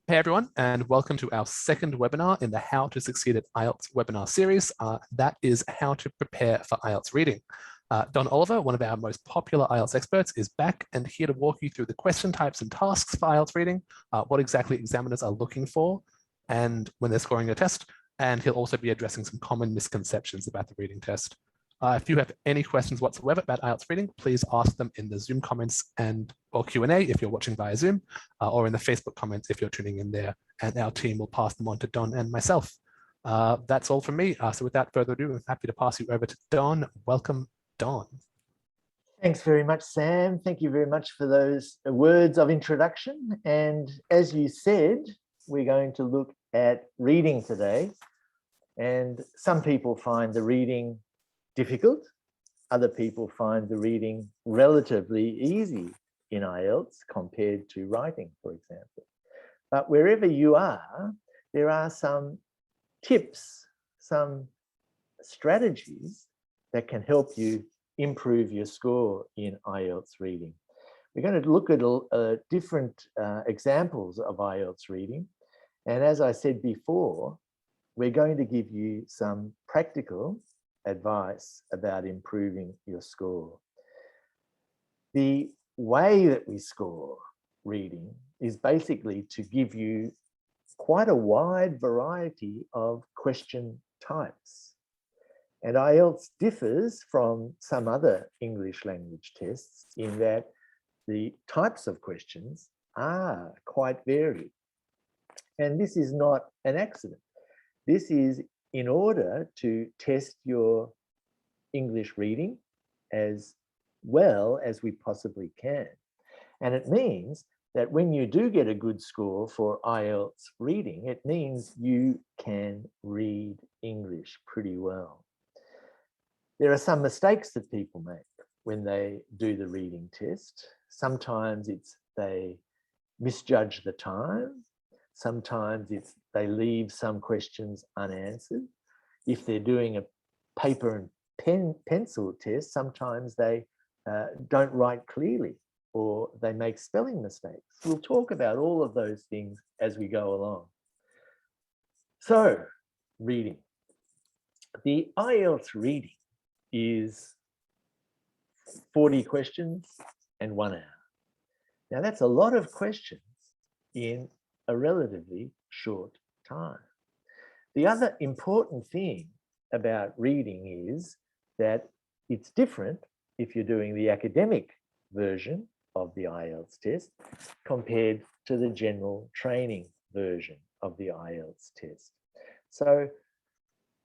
Hey everyone, and welcome to our second webinar in the How to Succeed at IELTS webinar series. That is how to prepare for IELTS reading. Don Oliver, one of our most popular IELTS experts, is back and here to walk you through the question types and tasks for IELTS reading, what exactly examiners are looking for and when they're scoring a test, and he'll also be addressing some common misconceptions about the reading test. If you have any questions whatsoever about IELTS reading, please ask them in the Zoom comments or Q&A if you're watching via Zoom, or in the Facebook comments if you're tuning in there, and our team will pass them on to Don and myself. That's all from me. So without further ado, I'm happy to pass you over to Don. Welcome, Don. Thanks very much, Sam. Thank you very much for those words of introduction. And as you said, we're going to look at reading today. And some people find the reading difficult. Other people find the reading relatively easy in IELTS compared to writing, for example. But wherever you are, there are some tips, some strategies that can help you improve your score in IELTS reading. We're going to look at different examples of IELTS reading. And as I said before, we're going to give you some practical advice about improving your score. The way that we score reading is basically to give you quite a wide variety of question types. And IELTS differs from some other English language tests in that the types of questions are quite varied. And this is not an accident. This is in order to test your English reading as well as we possibly can. And it means that when you do get a good score for IELTS reading, it means you can read English pretty well. There are some mistakes that people make when they do the reading test. Sometimes it's they misjudge the time. Sometimes it's they leave some questions unanswered. If they're doing a paper and pencil test, sometimes they don't write clearly or they make spelling mistakes. We'll talk about all of those things as we go along. So, reading. The IELTS reading is 40 questions and 1 hour. Now that's a lot of questions in a relatively short time. The other important thing about reading is that it's different if you're doing the academic version of the IELTS test compared to the general training version of the IELTS test. So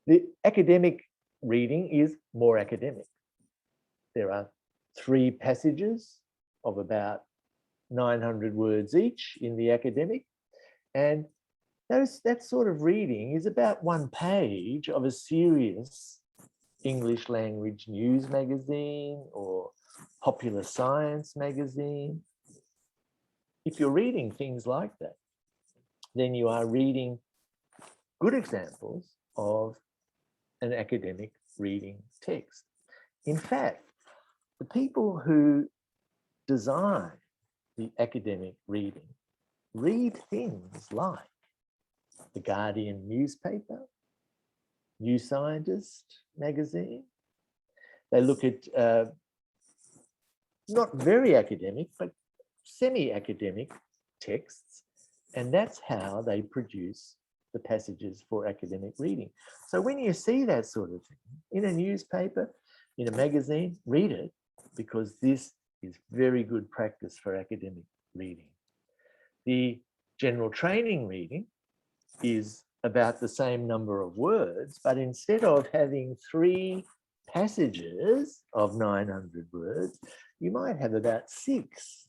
the academic reading is more academic. There are 3 passages of about 900 words each in the academic. And that sort of reading is about 1 page of a serious English language news magazine or popular science magazine. If you're reading things like that, then you are reading good examples of an academic reading text. In fact, the people who design the academic reading read things like the Guardian newspaper, New Scientist magazine. They look at not very academic, but semi-academic texts, and that's how they produce the passages for academic reading. So when you see that sort of thing in a newspaper, in a magazine, read it, because this is very good practice for academic reading. The general training reading is about the same number of words, but instead of having 3 passages of 900 words, you might have about 6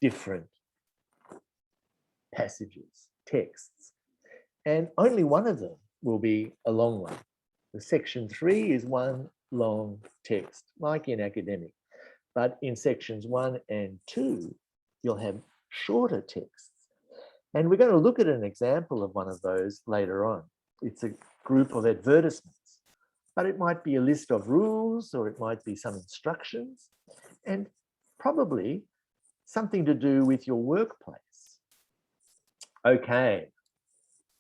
different passages, texts, and only one of them will be a long one. The section 3 is 1 long text, like in academic, but in sections 1 and 2, you'll have shorter texts. And we're going to look at an example of one of those later on. It's a group of advertisements, but it might be a list of rules, or it might be some instructions, and probably something to do with your workplace. Okay,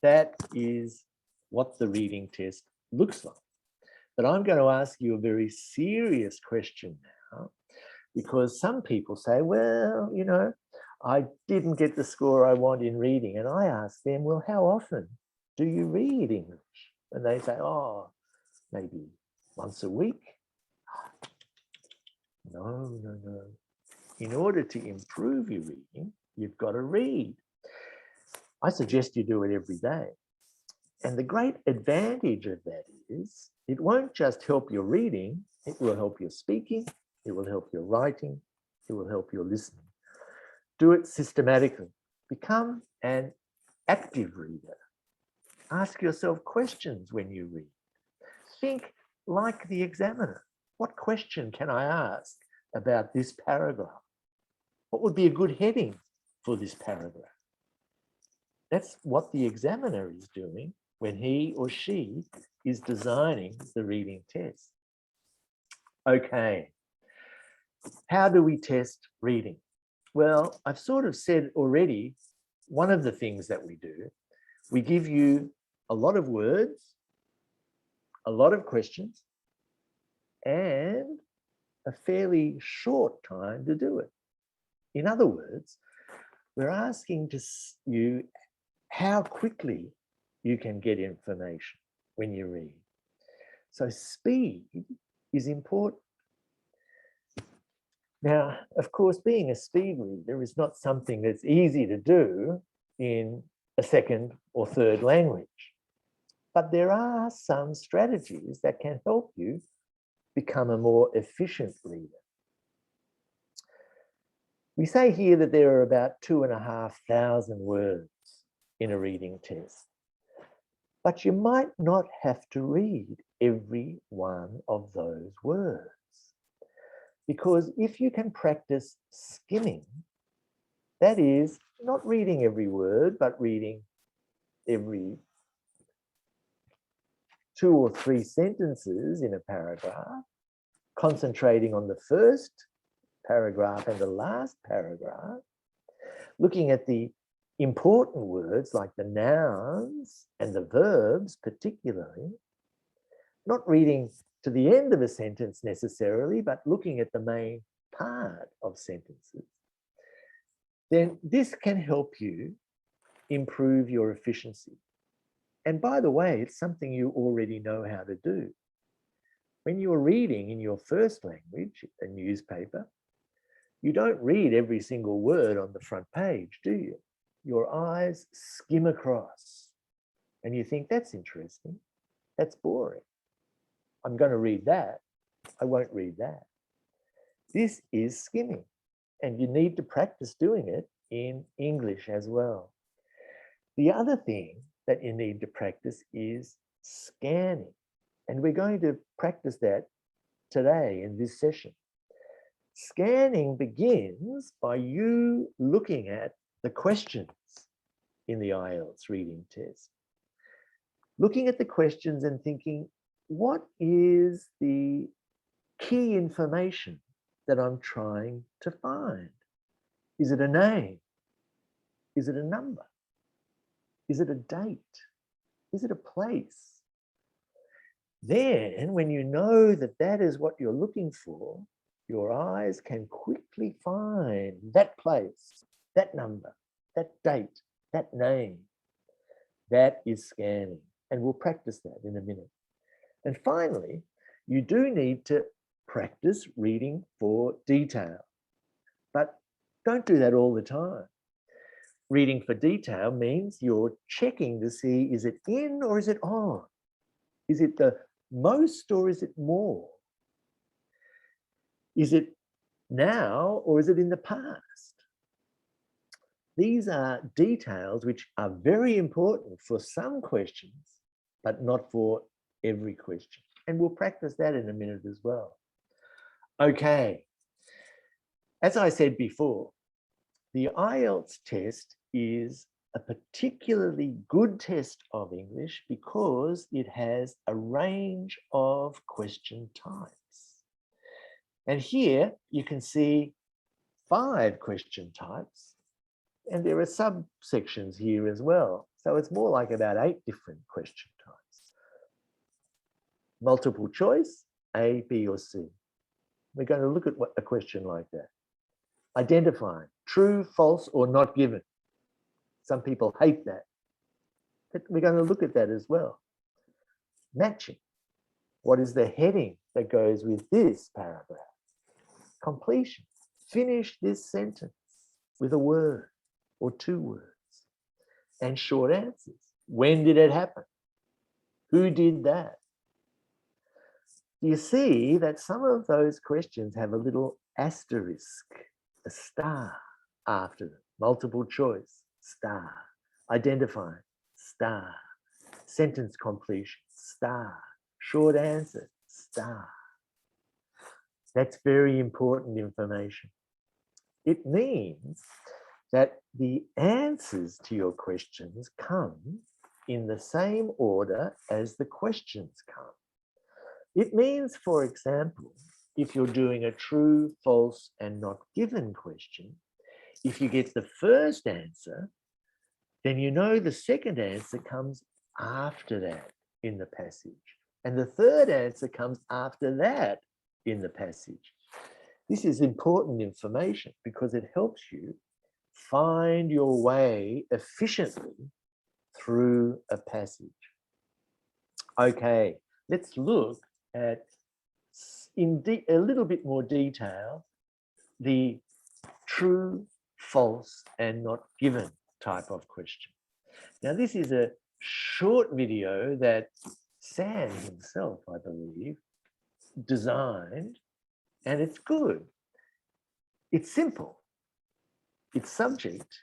that is what the reading test looks like. But I'm going to ask you a very serious question now, because some people say, well, you know, I didn't get the score I want in reading. And I ask them, well, how often do you read English? And they say, oh, maybe once a week. No. In order to improve your reading, you've got to read. I suggest you do it every day. And the great advantage of that is it won't just help your reading, it will help your speaking, it will help your writing, it will help your listening. Do it systematically. Become an active reader. Ask yourself questions when you read. Think like the examiner. What question can I ask about this paragraph? What would be a good heading for this paragraph? That's what the examiner is doing when he or she is designing the reading test. Okay, how do we test reading? Well, I've sort of said already, one of the things that we do, we give you a lot of words, a lot of questions, and a fairly short time to do it. In other words, we're asking you how quickly you can get information when you read. So speed is important. Now, of course, being a speed reader is not something that's easy to do in a second or third language. But there are some strategies that can help you become a more efficient reader. We say here that there are about 2,500 words in a reading test. But you might not have to read every one of those words. Because if you can practice skimming, that is not reading every word, but reading every 2 or 3 sentences in a paragraph, concentrating on the first paragraph and the last paragraph, looking at the important words like the nouns and the verbs particularly, not reading to the end of a sentence necessarily, but looking at the main part of sentences, then this can help you improve your efficiency. And by the way, it's something you already know how to do. When you're reading in your first language, a newspaper, you don't read every single word on the front page, do you? Your eyes skim across and you think, that's interesting, that's boring. I'm going to read that. I won't read that. This is skimming, and you need to practice doing it in English as well. The other thing that you need to practice is scanning, and we're going to practice that today in this session. Scanning begins by you looking at the questions in the IELTS reading test. Looking at the questions and thinking, what is the key information that I'm trying to find? Is it a name? Is it a number? Is it a date? Is it a place? Then, when you know that that is what you're looking for, your eyes can quickly find that place, that number, that date, that name. That is scanning, and we'll practice that in a minute. And finally, you do need to practice reading for detail, but don't do that all the time. Reading for detail means you're checking to see, is it in or is it on? Is it the most or is it more? Is it now or is it in the past? These are details which are very important for some questions, but not for every question. And we'll practice that in a minute as well. Okay. As I said before, the IELTS test is a particularly good test of English because it has a range of question types. And here you can see 5 question types. And there are subsections here as well. So it's more like about 8 different question types. Multiple choice, A, B, or C. We're going to look at a question like that. Identifying true, false, or not given. Some people hate that, but we're going to look at that as well. Matching. What is the heading that goes with this paragraph? Completion. Finish this sentence with a word or 2 words. And short answers. When did it happen? Who did that? You see that some of those questions have a little asterisk, a star after them. Multiple choice, star. Identifying, star. Sentence completion, star. Short answer, star. That's very important information. It means that the answers to your questions come in the same order as the questions come. It means, for example, if you're doing a true, false, and not given question, if you get the first answer, then you know the second answer comes after that in the passage. And the third answer comes after that in the passage. This is important information because it helps you find your way efficiently through a passage. Okay, let's look at, in a little bit more detail, the true, false, and not given type of question. Now, this is a short video that Sam himself, I believe, designed, and it's good. It's simple. Its subject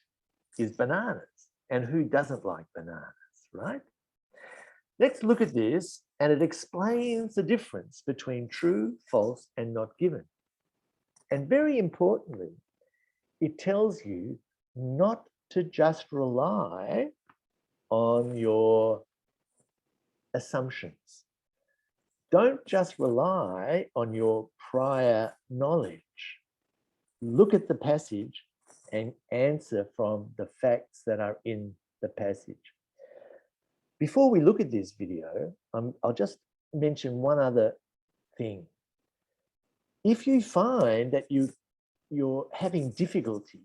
is bananas, and who doesn't like bananas, right? Let's look at this, and it explains the difference between true, false, and not given. And very importantly, it tells you not to just rely on your assumptions. Don't just rely on your prior knowledge. Look at the passage and answer from the facts that are in the passage. Before we look at this video, I'll just mention one other thing. If you find that you're having difficulty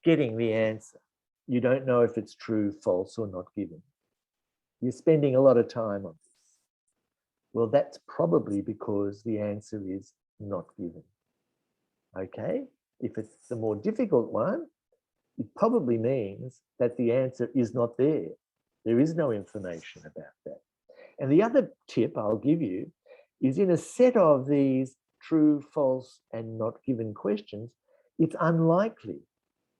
getting the answer, you don't know if it's true, false, or not given, you're spending a lot of time on this, well, that's probably because the answer is not given. Okay? If it's the more difficult one, it probably means that the answer is not there. There is no information about that. And the other tip I'll give you is, in a set of these true, false, and not given questions, it's unlikely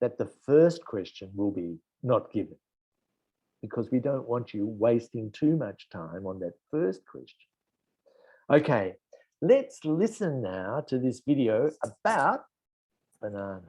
that the first question will be not given, because we don't want you wasting too much time on that first question. Okay, let's listen now to this video about bananas.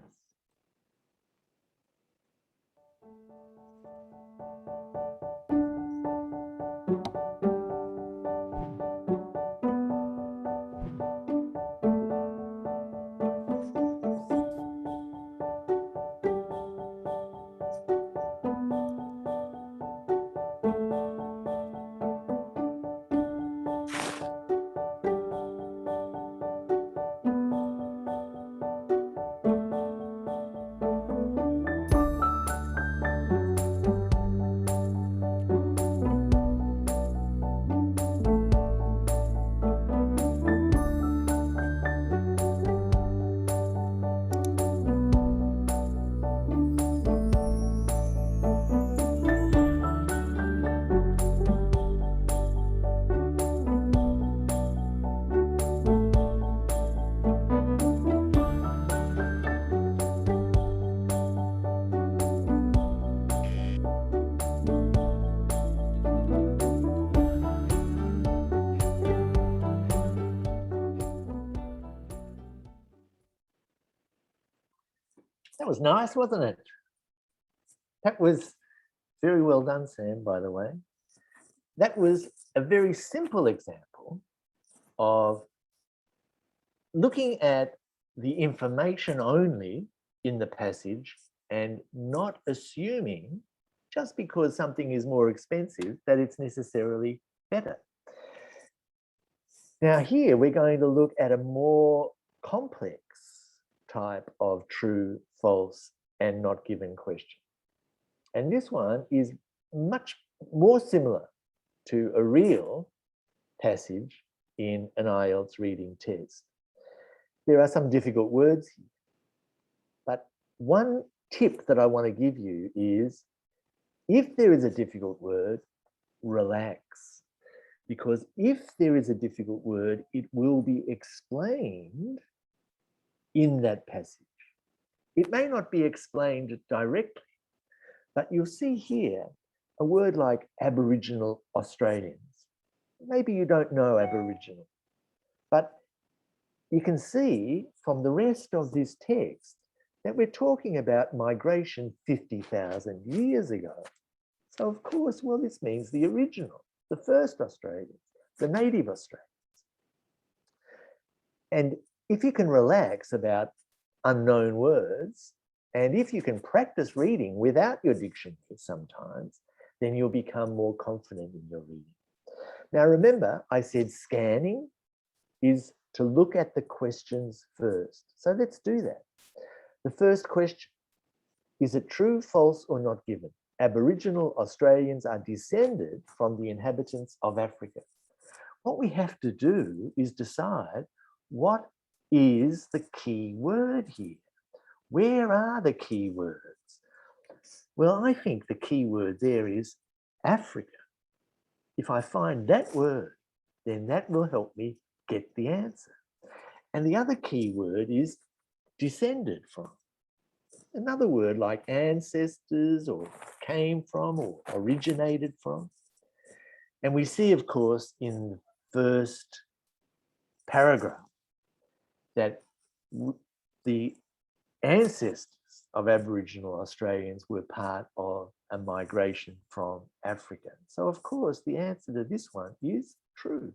That was nice, wasn't it? That was very well done, Sam, by the way. That was a very simple example of looking at the information only in the passage and not assuming just because something is more expensive that it's necessarily better. Now here we're going to look at a more complex type of true, false, and not given question. And this one is much more similar to a real passage in an IELTS reading test. There are some difficult words here, but one tip that I want to give you is if there is a difficult word, relax. Because if there is a difficult word, it will be explained in that passage. It may not be explained directly, but you'll see here a word like Aboriginal Australians. Maybe you don't know Aboriginal, but you can see from the rest of this text that we're talking about migration 50,000 years ago. So of course, well, this means the original, the first Australians, the native Australians. And if you can relax about unknown words, and if you can practice reading without your dictionary sometimes, then you'll become more confident in your reading. Now, remember, I said scanning is to look at the questions first. So let's do that. The first question, is it true, false, or not given? Aboriginal Australians are descended from the inhabitants of Africa. What we have to do is decide what is the key word here. Where are the key words? Well, I think the key word there is Africa. If I find that word, then that will help me get the answer. And the other key word is descended from. Another word like ancestors or came from or originated from. And we see, of course, in the first paragraph that the ancestors of Aboriginal Australians were part of a migration from Africa. So, of course, the answer to this one is true.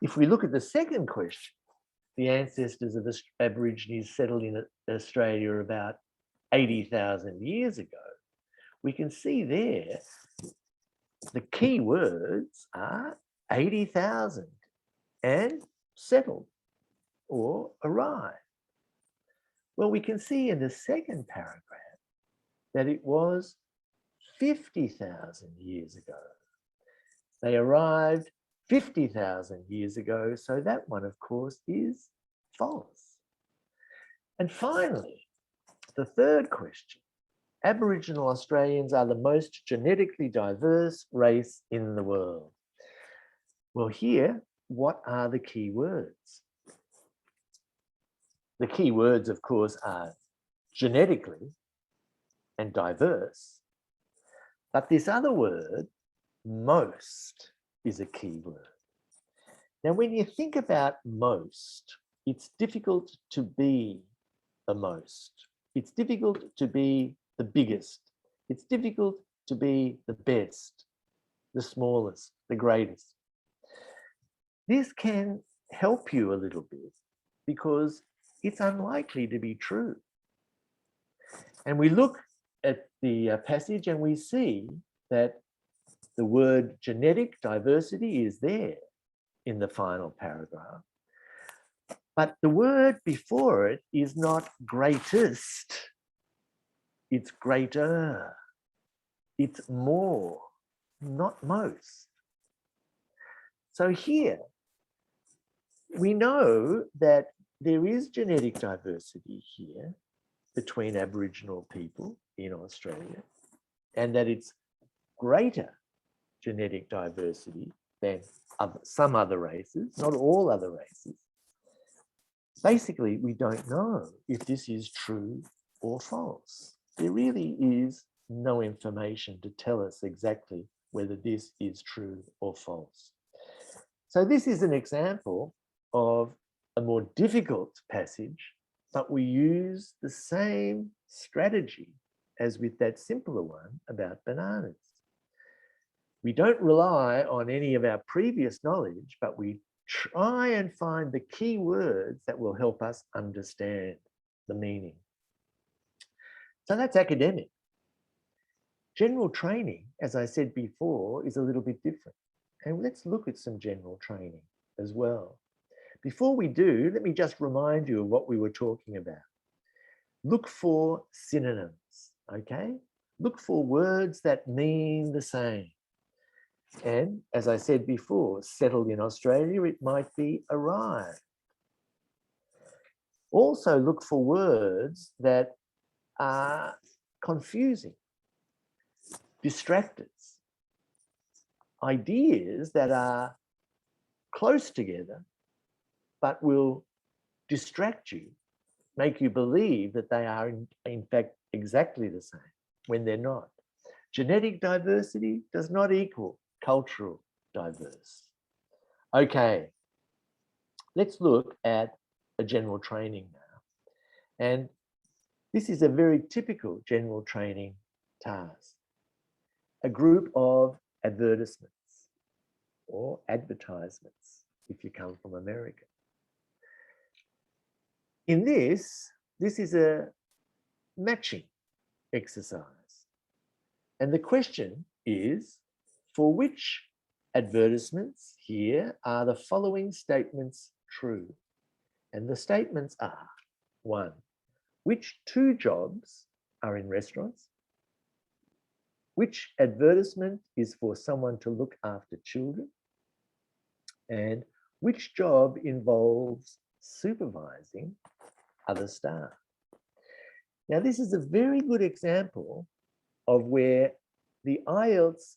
If we look at the second question, the ancestors of Aborigines settled in Australia about 80,000 years ago, we can see there the key words are 80,000 and settled or arrived. Well, we can see in the second paragraph that it was 50,000 years ago. They arrived 50,000 years ago, so that one, of course, is false. And finally, the third question, Aboriginal Australians are the most genetically diverse race in the world. Well, here, what are the key words? The key words, of course, are genetically and diverse, but this other word, most, is a key word. Now, when you think about most, it's difficult to be the most. It's difficult to be the biggest. It's difficult to be the best, the smallest, the greatest. This can help you a little bit because it's unlikely to be true. And we look at the passage and we see that the word genetic diversity is there in the final paragraph. But the word before it is not greatest, it's greater, it's more, not most. So here, we know that there is genetic diversity here between Aboriginal people in Australia, and that it's greater genetic diversity than some other races, not all other races. Basically, we don't know if this is true or false. There really is no information to tell us exactly whether this is true or false. So this is an example of a more difficult passage, but we use the same strategy as with that simpler one about bananas. We don't rely on any of our previous knowledge, but we try and find the key words that will help us understand the meaning. So that's academic. General training, as I said before, is a little bit different. And let's look at some general training as well. Before we do, let me just remind you of what we were talking about. Look for synonyms, okay? Look for words that mean the same. And as I said before, settled in Australia, it might be arrived. Also look for words that are confusing, distractors, ideas that are close together, but will distract you, make you believe that they are in fact exactly the same when they're not. Genetic diversity does not equal cultural diverse. Okay, let's look at a general training now. And this is a very typical general training task. A group of advertisements or advertisements if you come from America. In this is a matching exercise. And the question is, for which advertisements here are the following statements true? And the statements are, 1, which 2 jobs are in restaurants? Which advertisement is for someone to look after children? And which job involves supervising other staff? Now, this is a very good example of where the IELTS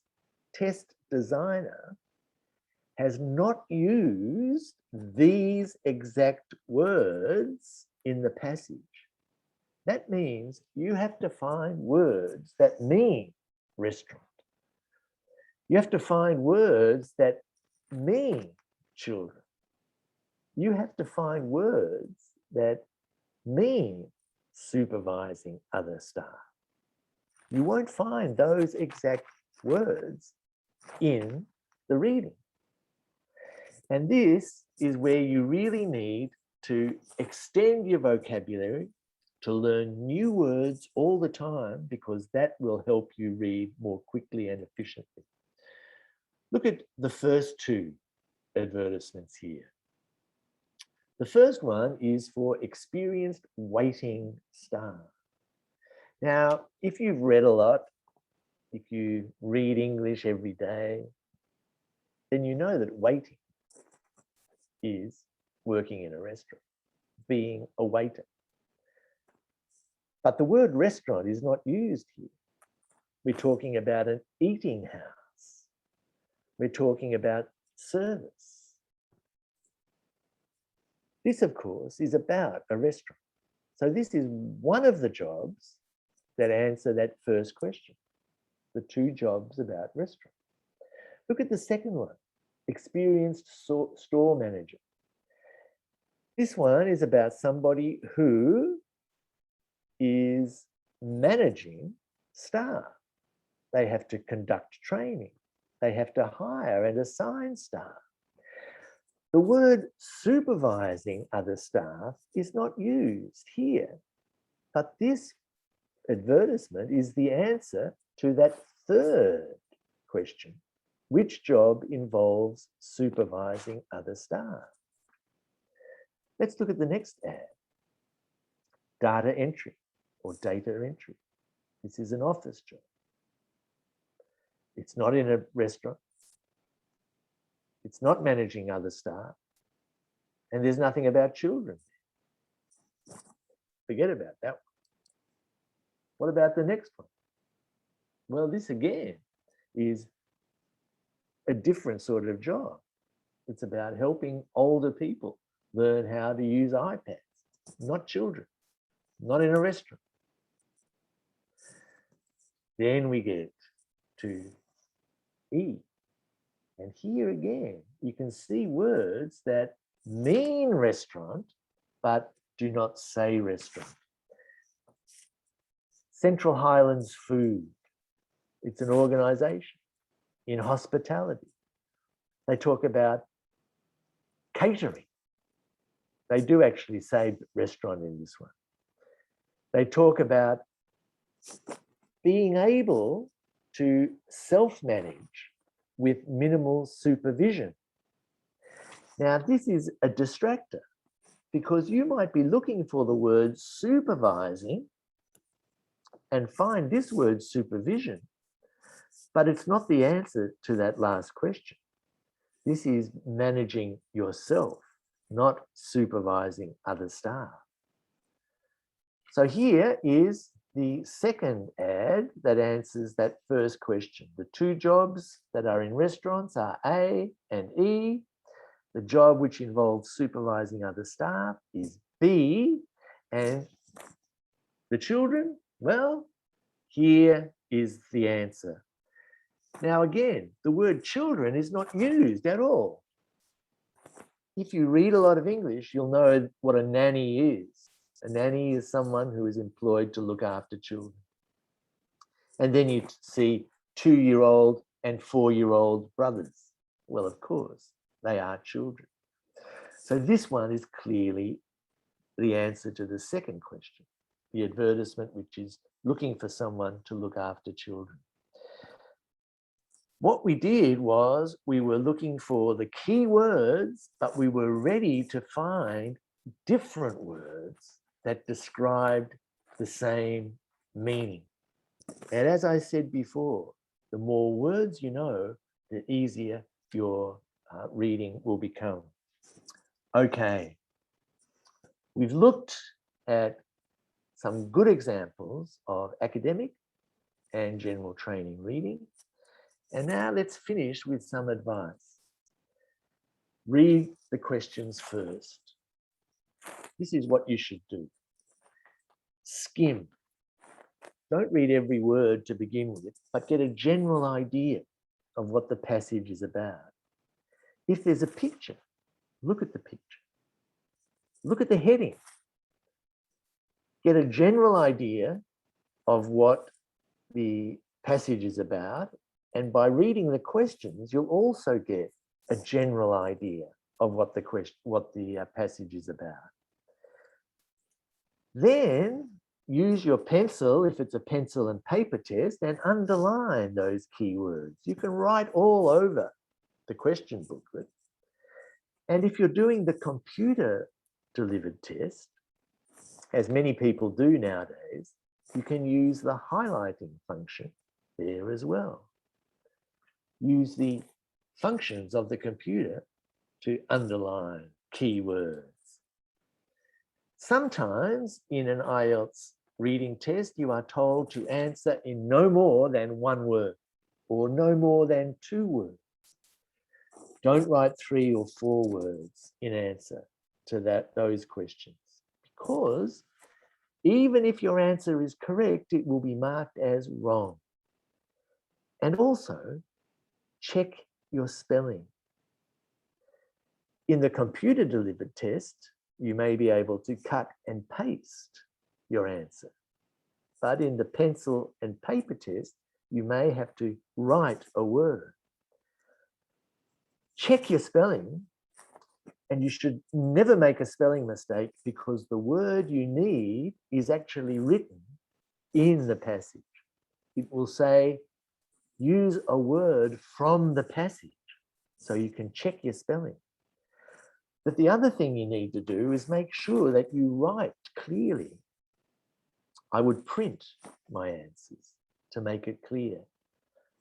test designer has not used these exact words in the passage. That means you have to find words that mean restaurant. You have to find words that mean children. You have to find words that mean supervising other staff. You won't find those exact words in the reading. And this is where you really need to extend your vocabulary, to learn new words all the time, because that will help you read more quickly and efficiently. Look at the first 2 advertisements here. The first one is for experienced waiting staff. Now, if you've read a lot, if you read English every day, then you know that waiting is working in a restaurant, being a waiter. But the word restaurant is not used here. We're talking about an eating house. We're talking about service. This, of course, is about a restaurant. So this is one of the jobs that answer that first question, the 2 jobs about restaurant. Look at the second one, experienced store manager. This one is about somebody who is managing staff. They have to conduct training. They have to hire and assign staff. The word supervising other staff is not used here, but this advertisement is the answer to that third question. Which job involves supervising other staff? Let's look at the next ad. Data entry or data entry. This is an office job. It's not in a restaurant. It's not managing other staff. And there's nothing about children. Forget about that one. What about the next one? Well, this again is a different sort of job. It's about helping older people learn how to use iPads, not children, not in a restaurant. Then we get to E. And here again, you can see words that mean restaurant, but do not say restaurant. Central Highlands Food. It's an organization in hospitality. They talk about catering. They do actually say restaurant in this one. They talk about being able to self-manage with minimal supervision. Now, this is a distractor because you might be looking for the word supervising and find this word supervision, but it's not the answer to that last question. This is managing yourself, not supervising other staff. So here is the second ad that answers that first question. The two jobs that are in restaurants are A and E. The job which involves supervising other staff is B. And the children, well, here is the answer. Now again, the word children is not used at all. If you read a lot of English, you'll know what a nanny is. A nanny is someone who is employed to look after children. And then you see 2-year-old and 4-year-old brothers. Well, of course, they are children. So this one is clearly the answer to the second question, the advertisement which is looking for someone to look after children. What we did was we were looking for the key words, but we were ready to find different words that described the same meaning. And as I said before, the more words you know, the easier your reading will become. Okay, we've looked at some good examples of academic and general training reading. And now let's finish with some advice. Read the questions first. This is what you should do. Skim. Don't read every word to begin with, but get a general idea of what the passage is about. If there's a picture, look at the picture. Look at the heading. Get a general idea of what the passage is about. And by reading the questions, you'll also get a general idea of what the passage is about. Then use your pencil, if it's a pencil and paper test, and underline those keywords. You can write all over the question booklet. And if you're doing the computer delivered test, as many people do nowadays, you can use the highlighting function there as well. Use the functions of the computer to underline keywords. Sometimes in an IELTS reading test, you are told to answer in no more than 1 word or no more than 2 words. Don't write 3 or 4 words in answer to those questions, because even if your answer is correct, it will be marked as wrong. And also, check your spelling. In the computer delivered test, you may be able to cut and paste your answer. But in the pencil and paper test, you may have to write a word. Check your spelling, and you should never make a spelling mistake, because the word you need is actually written in the passage. It will say, use a word from the passage, so you can check your spelling. But the other thing you need to do is make sure that you write clearly. I would print my answers to make it clear.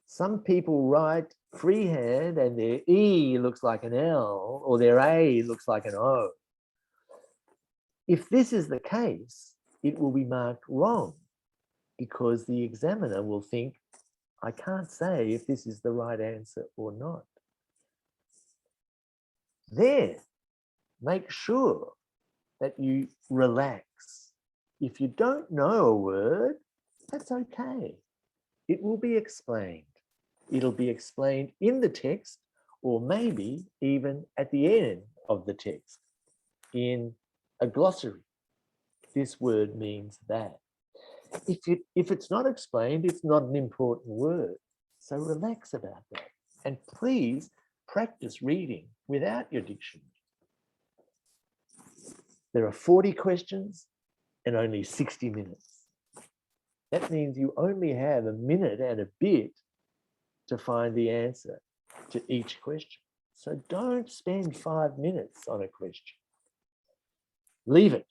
Some people write freehand and their E looks like an L or their A looks like an O. If this is the case, it will be marked wrong, because the examiner will think, I can't say if this is the right answer or not. Then make sure that you relax. If you don't know a word, that's okay. It will be explained. It'll be explained in the text, or maybe even at the end of the text in a glossary. This word means that. If it's not explained, it's not an important word. So relax about that. And please practice reading without your dictionary. There are 40 questions and only 60 minutes. That means you only have a minute and a bit to find the answer to each question. So don't spend 5 minutes on a question. Leave it.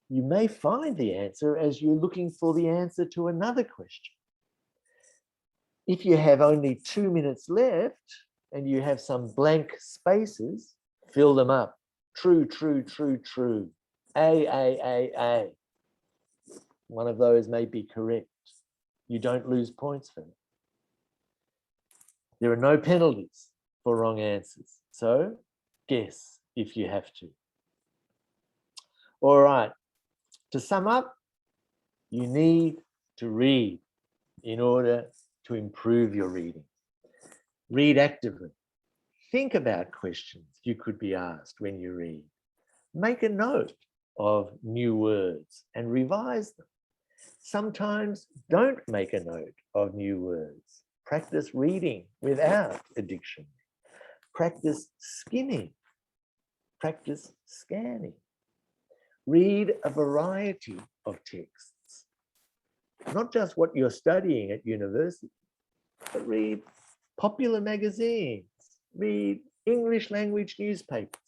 You may find the answer as you're looking for the answer to another question. If you have only 2 minutes left and you have some blank spaces, fill them up. True, true, true, true. A. One of those may be correct. You don't lose points for it. There are no penalties for wrong answers. So guess if you have to. All right. To sum up, you need to read in order to improve your reading. Read actively. Think about questions you could be asked when you read. Make a note of new words and revise them. Sometimes don't make a note of new words. Practice reading without a dictionary. Practice skimming. Practice scanning. Read a variety of texts. Not just what you're studying at university, but read popular magazines. Read English language newspapers.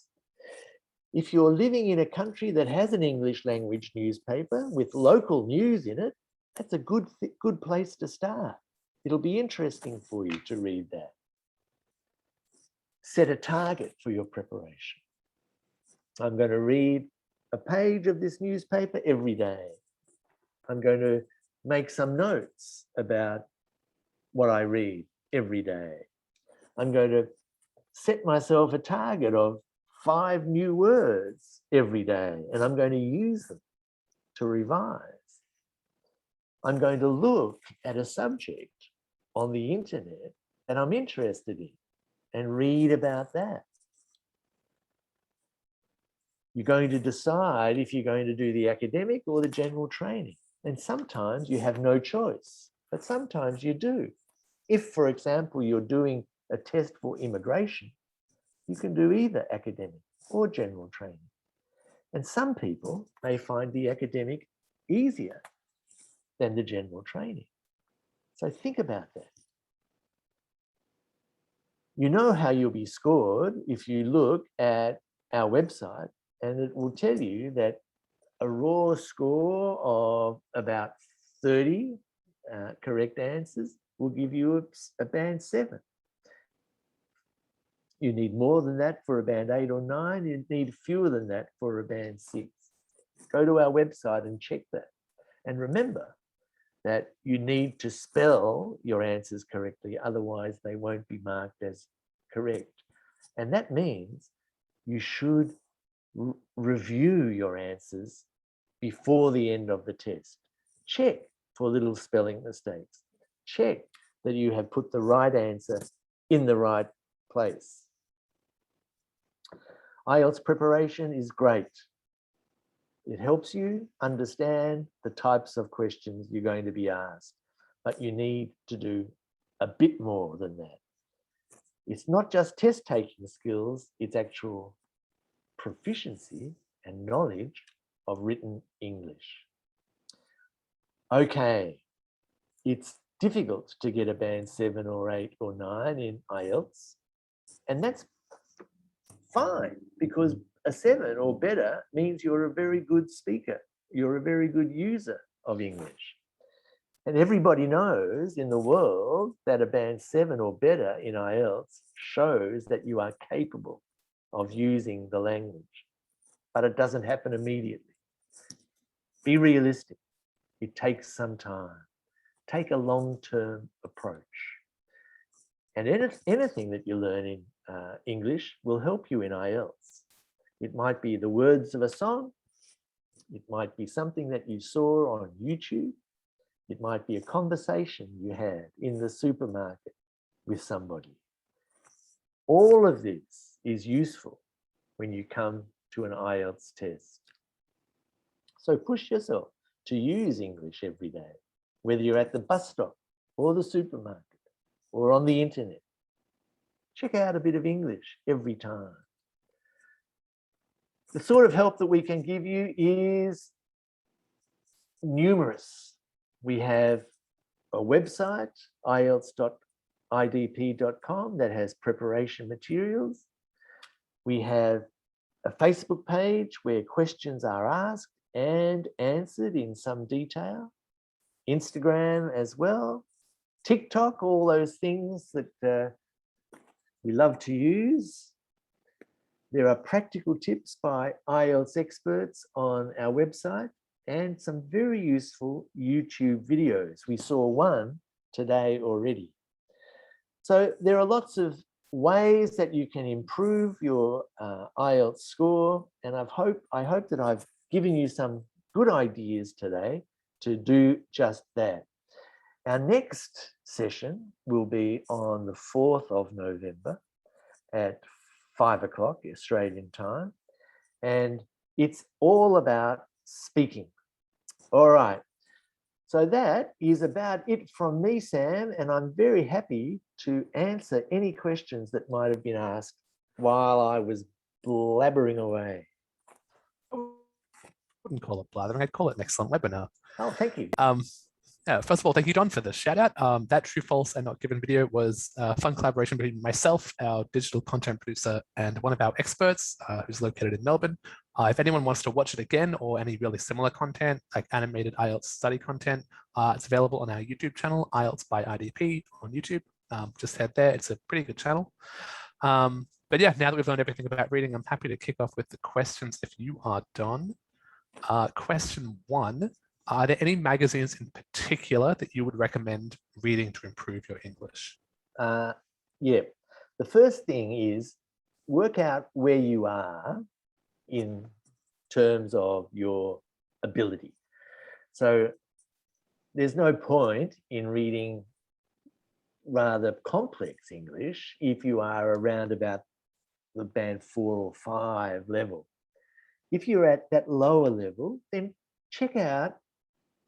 If you're living in a country that has an English language newspaper with local news in it, that's a good place to start. It'll be interesting for you to read that. Set a target for your preparation. I'm going to read a page of this newspaper every day. I'm going to make some notes about what I read every day. I'm going to set myself a target of 5 new words every day, and I'm going to use them to revise. I'm going to look at a subject on the internet that I'm interested in and read about that. You're going to decide if you're going to do the academic or the general training. And sometimes you have no choice, but sometimes you do. If, for example, you're doing a test for immigration, you can do either academic or general training. And some people may find the academic easier than the general training. So think about that. You know how you'll be scored if you look at our website, and it will tell you that a raw score of about 30 correct answers will give you a band 7. You need more than that for a band 8 or 9. You need fewer than that for a band 6. Go to our website and check that. And remember that you need to spell your answers correctly, otherwise they won't be marked as correct. And that means you should review your answers before the end of the test. Check for little spelling mistakes. Check that you have put the right answer in the right place. IELTS preparation is great. It helps you understand the types of questions you're going to be asked, but you need to do a bit more than that. It's not just test taking skills, it's actual proficiency and knowledge of written English. Okay, it's difficult to get a band 7 or 8 or 9 in IELTS, and that's fine, because a 7 or better means you're a very good speaker. You're a very good user of English. And everybody knows in the world that a band 7 or better in IELTS shows that you are capable of using the language, but it doesn't happen immediately. Be realistic. It takes some time. Take a long-term approach. And anything that you learn in English will help you in IELTS. It might be the words of a song. It might be something that you saw on YouTube. It might be a conversation you had in the supermarket with somebody. All of this is useful when you come to an IELTS test. So push yourself to use English every day, whether you're at the bus stop or the supermarket or on the internet. Check out a bit of English every time. The sort of help that we can give you is numerous. We have a website, IELTS.idp.com, that has preparation materials. We have a Facebook page where questions are asked and answered in some detail. Instagram as well. TikTok, all those things that we love to use. There are practical tips by IELTS experts on our website and some very useful YouTube videos. We saw one today already. So there are lots of ways that you can improve your IELTS score, and I hope that I've given you some good ideas today to do just that. Our next session will be on the 4th of November at 5 o'clock Australian time, and it's all about speaking. All right, so that is about it from me, Sam, and I'm very happy to answer any questions that might have been asked while I was blabbering away. I wouldn't call it blathering, I'd call it an excellent webinar. Oh, thank you. First of all, thank you, Don, for the shout out. That True, False, and Not Given video was a fun collaboration between myself, our digital content producer, and one of our experts who's located in Melbourne. If anyone wants to watch it again, or any really similar content, like animated IELTS study content, it's available on our YouTube channel, IELTS by IDP on YouTube. Just head there, it's a pretty good channel. But yeah, now that we've learned everything about reading, I'm happy to kick off with the questions if you are, Don. Question 1. Are there any magazines in particular that you would recommend reading to improve your English? Yeah, the first thing is work out where you are in terms of your ability. So there's no point in reading rather complex English if you are around about the band 4 or 5 level. If you're at that lower level, then check out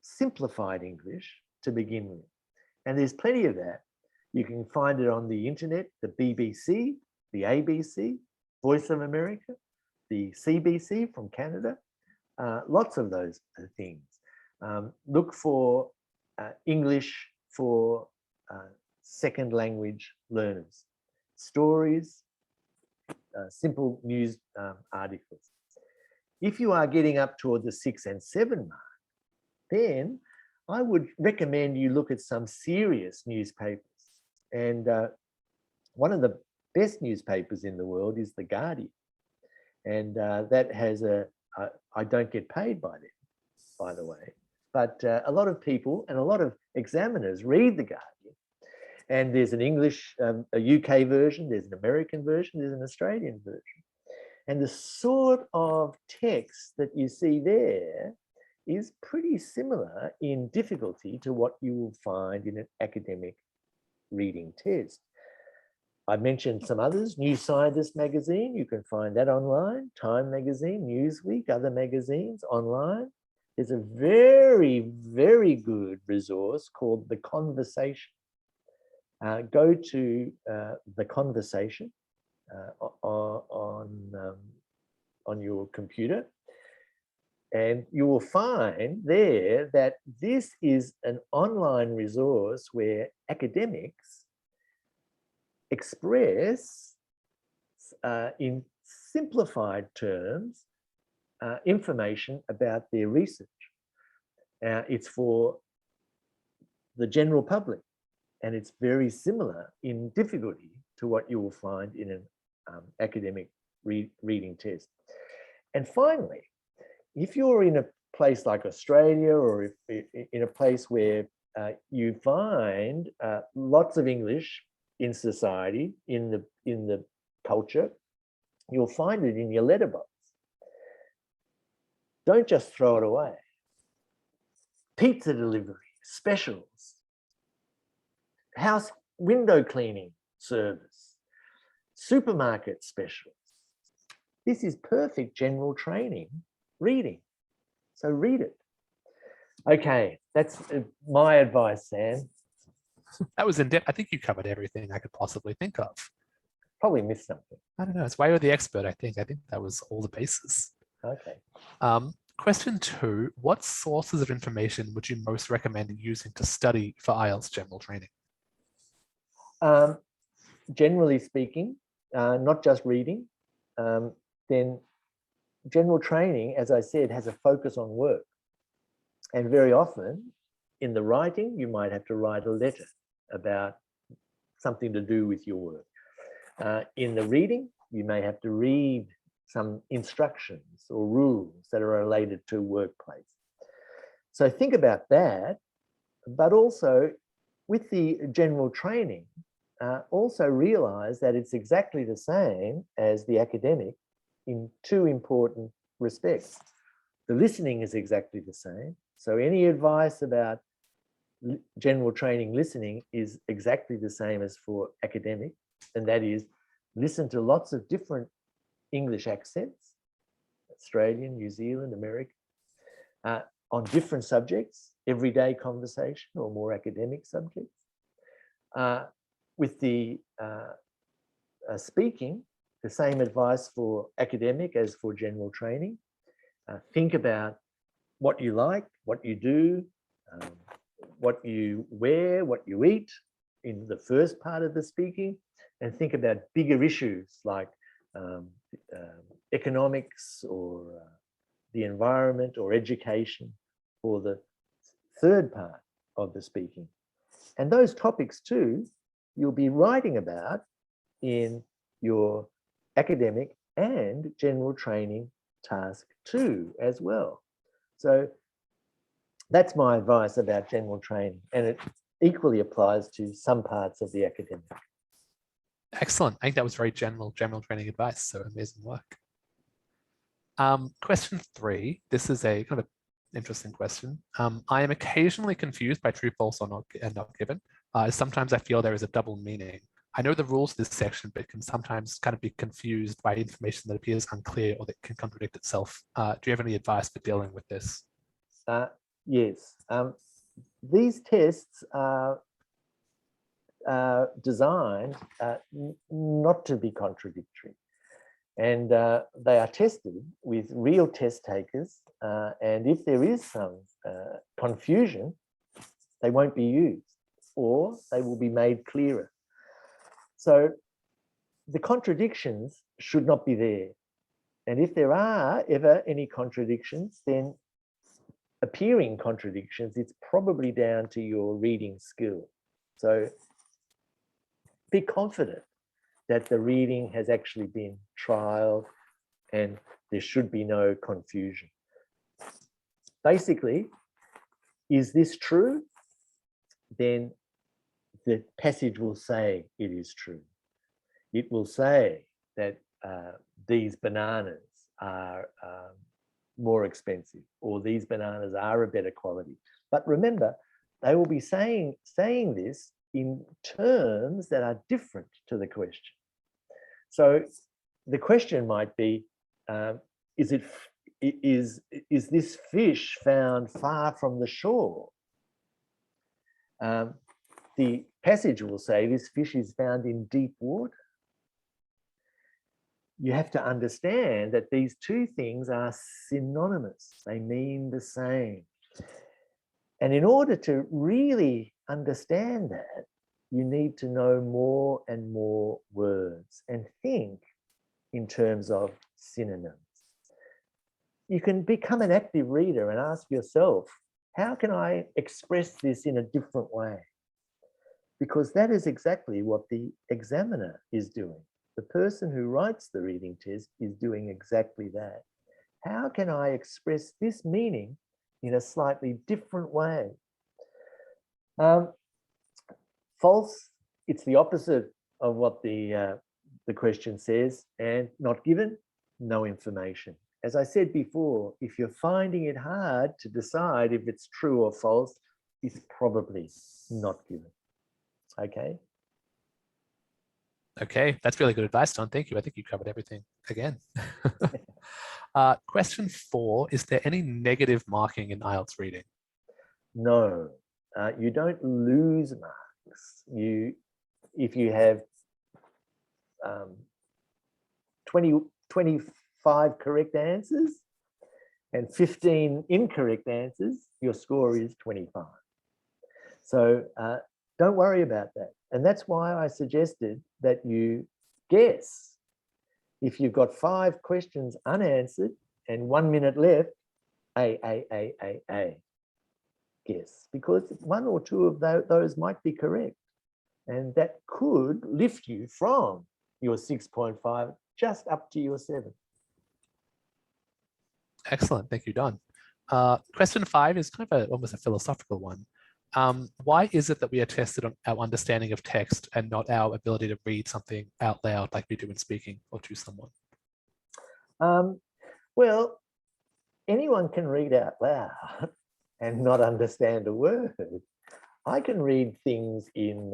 simplified English to begin with. And there's plenty of that. You can find it on the internet, the BBC, the ABC, Voice of America, the CBC from Canada, lots of those things. Look for English for second language learners, stories, simple news articles. If you are getting up toward the 6 and 7 mark, then I would recommend you look at some serious newspapers. And one of the best newspapers in the world is The Guardian. And that has I don't get paid by them, by the way, but a lot of people and a lot of examiners read The Guardian. And there's an English, a UK version, there's an American version, there's an Australian version. And the sort of text that you see there is pretty similar in difficulty to what you will find in an academic reading test. I mentioned some others, New Scientist magazine, you can find that online, Time magazine, Newsweek, other magazines online. There's a very, very good resource called The Conversation. Go to The Conversation on your computer, and you will find there that this is an online resource where academics express in simplified terms information about their research. It's for the general public, and it's very similar in difficulty to what you will find in an academic reading test. And finally, if you're in a place like Australia, or if in a place where you find lots of English in society, in the culture, you'll find it in your letterbox. Don't just throw it away. Pizza delivery, specials, house window cleaning service, supermarket specials. This is perfect general training reading. So read it. Okay, that's my advice, Sam. That was in depth. I think you covered everything I could possibly think of. Probably missed something. I don't know. It's why you're the expert, I think. I think that was all the bases. Okay. Question 2, what sources of information would you most recommend using to study for IELTS general training? Generally speaking, not just reading, then general training, as I said, has a focus on work. And very often in the writing, you might have to write a letter about something to do with your work. In the reading, you may have to read some instructions or rules that are related to workplace. So think about that, but also with the general training, also realize that it's exactly the same as the academic in two important respects. The listening is exactly the same. So any advice about general training listening is exactly the same as for academic, and that is listen to lots of different English accents, Australian, New Zealand, American, on different subjects, everyday conversation or more academic subjects. With the speaking, the same advice for academic as for general training. Think about what you like, what you do, what you wear, what you eat in the first part of the speaking, and think about bigger issues like economics or the environment or education for the third part of the speaking. And those topics too, you'll be writing about in your academic and general training task 2 as well. So that's my advice about general training, and it equally applies to some parts of the academic. Excellent. I think that was very general training advice. So amazing work. Question 3. This is a kind of interesting question. I am occasionally confused by true, false, or not given. Sometimes I feel there is a double meaning. I know the rules of this section, but can sometimes kind of be confused by information that appears unclear or that can contradict itself. Do you have any advice for dealing with this? Yes. These tests are designed not to be contradictory. And they are tested with real test takers. And if there is some confusion, they won't be used, or they will be made clearer. So the contradictions should not be there. And if there are ever any contradictions, then appearing contradictions, it's probably down to your reading skill. So be confident that the reading has actually been trialed and there should be no confusion. Basically, is this true? Then the passage will say it is true. It will say that these bananas are more expensive, or these bananas are a better quality. But remember, they will be saying this in terms that are different to the question. So the question might be, is this fish found far from the shore? The passage will say this fish is found in deep water. You have to understand that these two things are synonymous. They mean the same. And in order to really understand that, you need to know more and more words and think in terms of synonyms. You can become an active reader and ask yourself, how can I express this in a different way? Because that is exactly what the examiner is doing. The person who writes the reading test is doing exactly that. How can I express this meaning in a slightly different way? False, it's the opposite of what the question says, and not given, no information. As I said before, if you're finding it hard to decide if it's true or false, it's probably not given. Okay? Okay, that's really good advice, Don. Thank you. I think you covered everything again. Question 4, is there any negative marking in IELTS reading? No, you don't lose marks. If you have 25 correct answers, and 15 incorrect answers, your score is 25. So don't worry about that. And that's why I suggested that you guess. If you've got 5 questions unanswered and 1 minute left, A. Guess, because 1 or 2 of those might be correct. And that could lift you from your 6.5 just up to your 7. Excellent. Thank you, Don. Question 5 is kind of almost a philosophical one. Why is it that we are tested on our understanding of text and not our ability to read something out loud like we do in speaking or to someone? Well, anyone can read out loud and not understand a word. I can read things in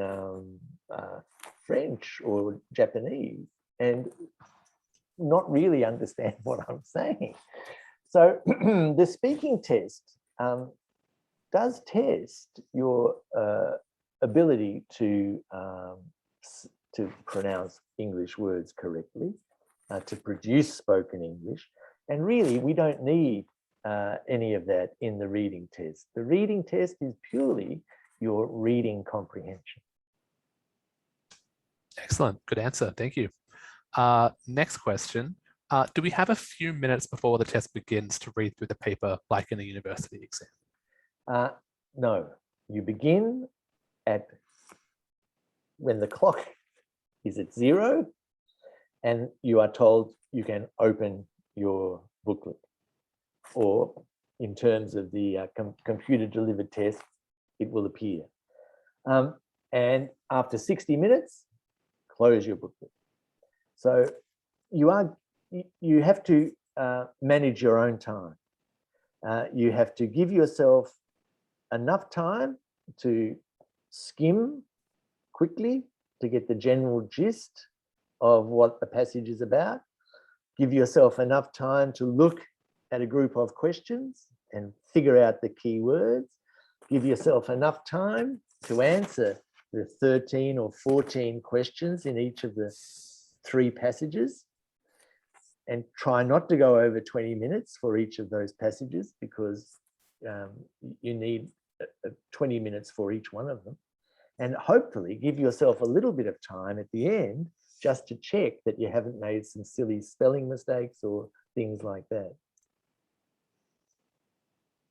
French or Japanese and not really understand what I'm saying. So the speaking test does test your ability to pronounce English words correctly, to produce spoken English. And really, we don't need any of that in the reading test. The reading test is purely your reading comprehension. Excellent. Good answer. Thank you. Next question. Do we have a few minutes before the test begins to read through the paper like in a university exam? No. You begin at when the clock is at 0 and you are told you can open your booklet. Or in terms of the computer delivered test, it will appear. And after 60 minutes, close your booklet. So you have to manage your own time. You have to give yourself enough time to skim quickly to get the general gist of what the passage is about. Give yourself enough time to look at a group of questions and figure out the key words. Give yourself enough time to answer the 13 or 14 questions in each of the 3 passages, and try not to go over 20 minutes for each of those passages, because you need 20 minutes for each one of them. And hopefully give yourself a little bit of time at the end just to check that you haven't made some silly spelling mistakes or things like that.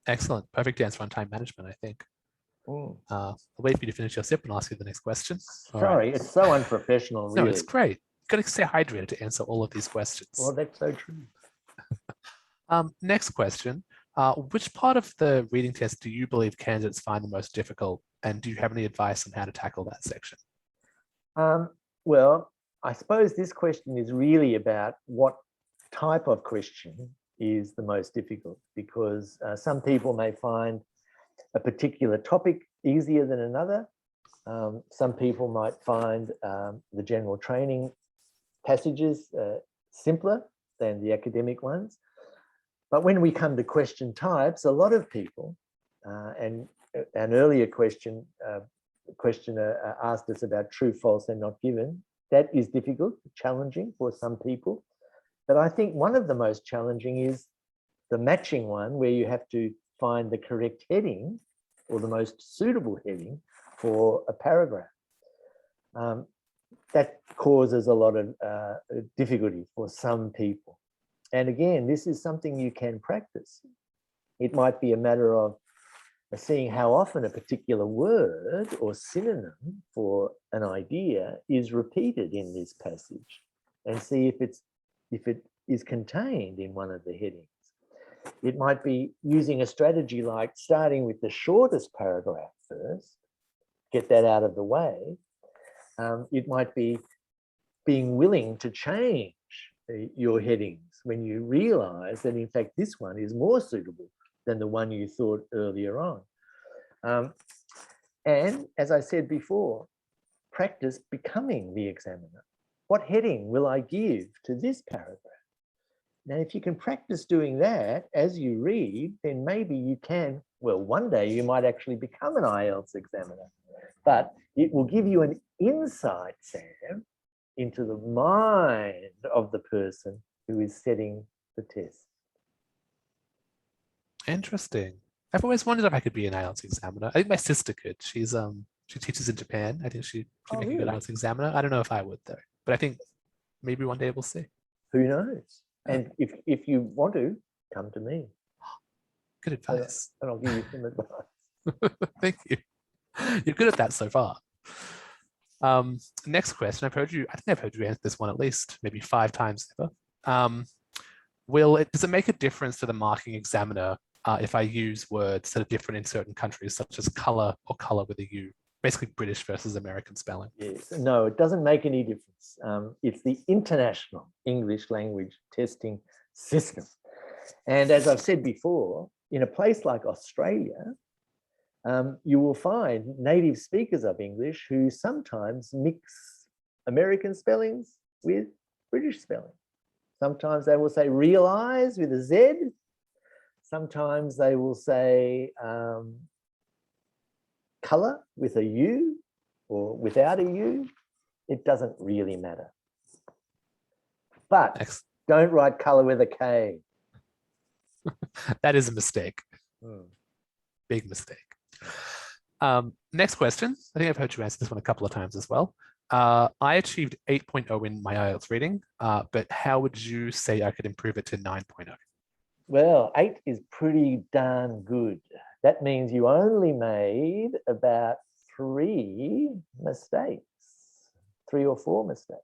Excellent. Perfect answer on time management, I think. I'll wait for you to finish your sip and ask you the next question. Sorry, it's so unprofessional, really. No, it's great. You've got to stay hydrated to answer all of these questions. Well, that's so true. Next question. Which part of the reading test do you believe candidates find the most difficult? And do you have any advice on how to tackle that section? Well, I suppose this question is really about what type of question is the most difficult, because some people may find a particular topic easier than another. Some people might find the general training passages simpler than the academic ones. But when we come to question types, a lot of people, and an earlier questioner asked us about true, false, and not given. That is difficult, challenging for some people. But I think one of the most challenging is the matching one, where you have to find the correct heading or the most suitable heading for a paragraph. That causes a lot of difficulty for some people. And again, this is something you can practice. It might be a matter of seeing how often a particular word or synonym for an idea is repeated in this passage, and see if it is contained in one of the headings. It might be using a strategy like starting with the shortest paragraph first, get that out of the way. It might be being willing to change your headings when you realize that, in fact, this one is more suitable than the one you thought earlier on. And as I said before, practice becoming the examiner. What heading will I give to this paragraph? Now, if you can practice doing that as you read, then maybe you can, well, one day you might actually become an IELTS examiner, but it will give you an insight, Sam, into the mind of the person who is setting the test. Interesting. I've always wondered if I could be an IELTS examiner. I think my sister could. She teaches in Japan. I think she'd Oh, make a good really? IELTS examiner. I don't know if I would though, but I think maybe one day we'll see. Who knows? Yeah. And if you want to, come to me Good advice. and I'll give you some advice. Thank you. You're good at that so far. Next question. I think I've heard you answer this one at least maybe 5 times ever. Does it make a difference to the marking examiner if I use words that are different in certain countries, such as color or color with a U, basically British versus American spelling? Yes. No, it doesn't make any difference. It's the International English Language Testing System. And as I've said before, in a place like Australia, you will find native speakers of English who sometimes mix American spellings with British spelling. Sometimes they will say realize with a Z. Sometimes they will say color with a U or without a U. It doesn't really matter. But don't write color with a K. That is a mistake. Big mistake. Next question. I think I've heard you answer this one a couple of times as well. I achieved 8.0 in my IELTS reading, but how would you say I could improve it to 9.0? Well, 8 is pretty darn good. That means you only made about 3 mistakes, 3 or 4 mistakes.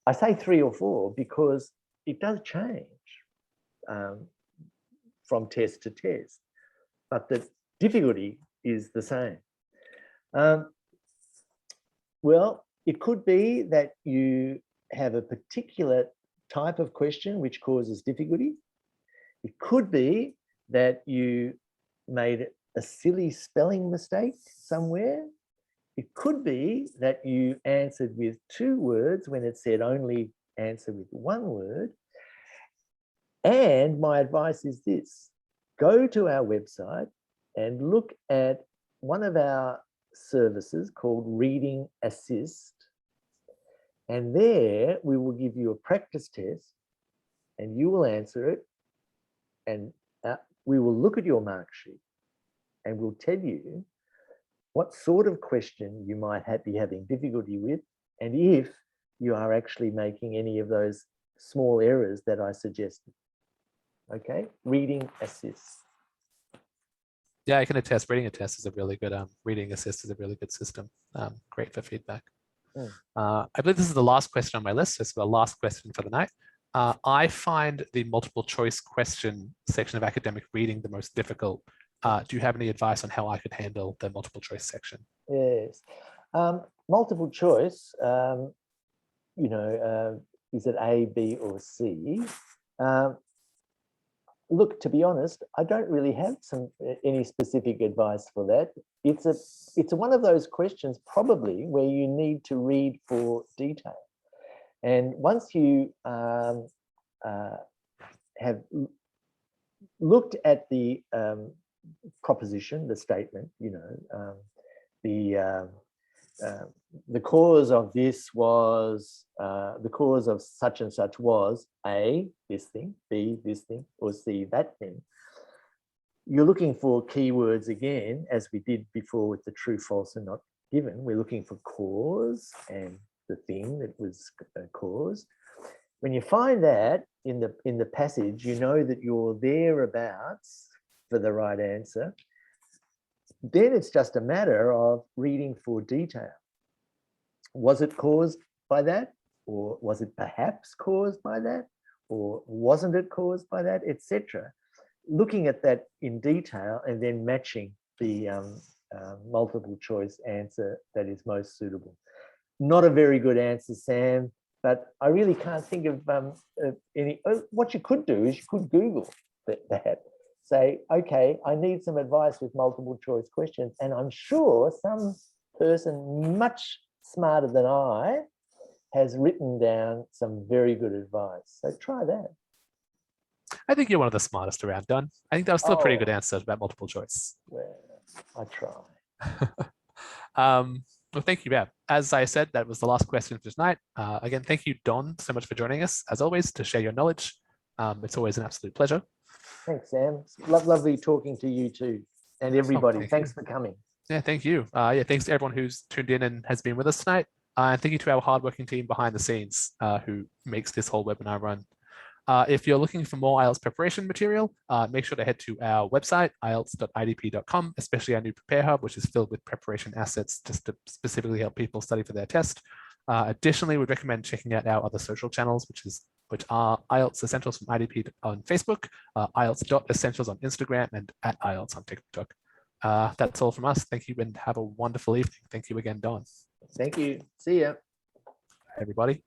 I say 3 or 4 because it does change from test to test, but the difficulty is the same. Well, it could be that you have a particular type of question which causes difficulty. It could be that you made a silly spelling mistake somewhere. It could be that you answered with 2 words when it said only answer with 1 word. And my advice is this: go to our website and look at one of our services called Reading Assist. And there we will give you a practice test and you will answer it. And we will look at your mark sheet and we'll tell you what sort of question you might be having difficulty with, and if you are actually making any of those small errors that I suggested. Okay, Reading Assist. Yeah, I can attest. Reading Assist is a really good system. Great for feedback. I believe this is the last question on my list. This is the last question for the night. I find the multiple choice question section of academic reading the most difficult. Do you have any advice on how I could handle the multiple choice section? Yes. Multiple choice, is it A, B, or C? Look, to be honest, I don't really have any specific advice for that. It's one of those questions probably where you need to read for detail. And once you have looked at the proposition, the statement, the cause of this was, the cause of such and such was A, this thing, B, this thing, or C, that thing. You're looking for keywords again, as we did before with the true, false, and not given. We're looking for cause and the thing that was caused. When you find that in the passage, you know that you're thereabouts for the right answer. Then it's just a matter of reading for detail. Was it caused by that? Or was it perhaps caused by that? Or wasn't it caused by that, etc.? Looking at that in detail and then matching the multiple choice answer that is most suitable. Not a very good answer, Sam, but I really can't think of any. What you could do is you could Google that. Say, okay, I need some advice with multiple choice questions. And I'm sure some person much smarter than I has written down some very good advice. So try that. I think you're one of the smartest around, Don. I think that was still a pretty good answer about multiple choice. Well, I try. Well, thank you, Bab. As I said, that was the last question for tonight. Again, thank you, Don, so much for joining us, as always, to share your knowledge. It's always an absolute pleasure. Thanks, Sam. It's lovely talking to you too, and everybody. thank Thanks you. for coming. Yeah, thank you. Yeah, thanks to everyone who's tuned in and has been with us tonight. And thank you to our hardworking team behind the scenes who makes this whole webinar run. If you're looking for more IELTS preparation material, make sure to head to our website, ielts.idp.com, especially our new Prepare Hub, which is filled with preparation assets just to specifically help people study for their test. Additionally, we'd recommend checking out our other social channels, which are IELTS Essentials from IDP on Facebook, IELTS.essentials on Instagram, and at IELTS on TikTok. That's all from us. Thank you and have a wonderful evening. Thank you again, Don. Thank you. See ya. Everybody.